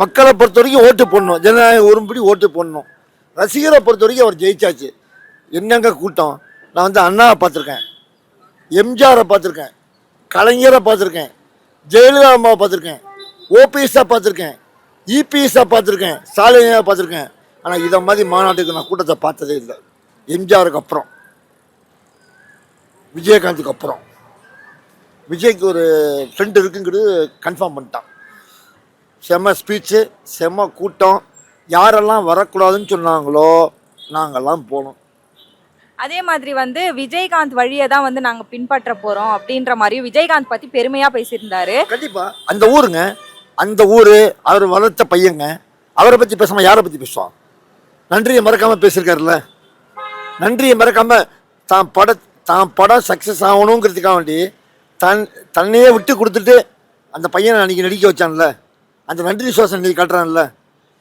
மக்களை பொறுத்த வரைக்கும் ஓட்டு போடணும், ஜனநாயக உருப்படி ஓட்டு போடணும். ரசிகரை பொறுத்த வரைக்கும் அவர் ஜெயிச்சாச்சு. என்னங்க கூட்டம்! நான் வந்து அண்ணாவை பார்த்துருக்கேன், எம்ஜிஆரை பார்த்துருக்கேன், கலைஞரை பார்த்துருக்கேன், ஜெயலலிதா அம்மாவை பார்த்துருக்கேன், ஓபிஎஸ்ஸாக பார்த்துருக்கேன், இபிஎஸ்ஸாக பார்த்துருக்கேன், ஸ்டாலினாக பார்த்துருக்கேன். ஆனால் இதை மாதிரி மாநாட்டுக்கு நான் கூட்டத்தை பார்த்ததே இல்லை. எம்ஜிஆருக்கு அப்புறம், விஜயகாந்துக்கு அப்புறம். விஜய்க்கு ஒரு ஃப்ரெண்ட் இருக்குங்கிறது கன்ஃபார்ம் பண்ணிட்டான். செம்ம ஸ்பீச்சு, செம்ம கூட்டம். யாரெல்லாம் வரக்கூடாதுன்னு சொன்னாங்களோ நாங்கள்லாம் போனோம். அதே மாதிரி வந்து விஜயகாந்த் வழியை தான் வந்து நாங்கள் பின்பற்ற போகிறோம் அப்படின்ற மாதிரியும் விஜயகாந்த் பற்றி பெருமையாக பேசியிருந்தாரு. கண்டிப்பாக அந்த ஊருங்க, அந்த ஊர் அவர் வளர்த்த பையங்க. அவரை பற்றி பேசாமல் யாரை பற்றி பேசுவான்? நன்றியை மறக்காமல் பேசியிருக்காருல்ல. நன்றியை மறக்காமல் தான் படம் சக்ஸஸ் ஆகணுங்கிறதுக்காக வேண்டி தன்னையே விட்டு கொடுத்துட்டு அந்த பையனை அன்றைக்கி நடிக்க வச்சான்ல. அந்த நன்றி விசுவாசம் நீ காட்டுறான்ல.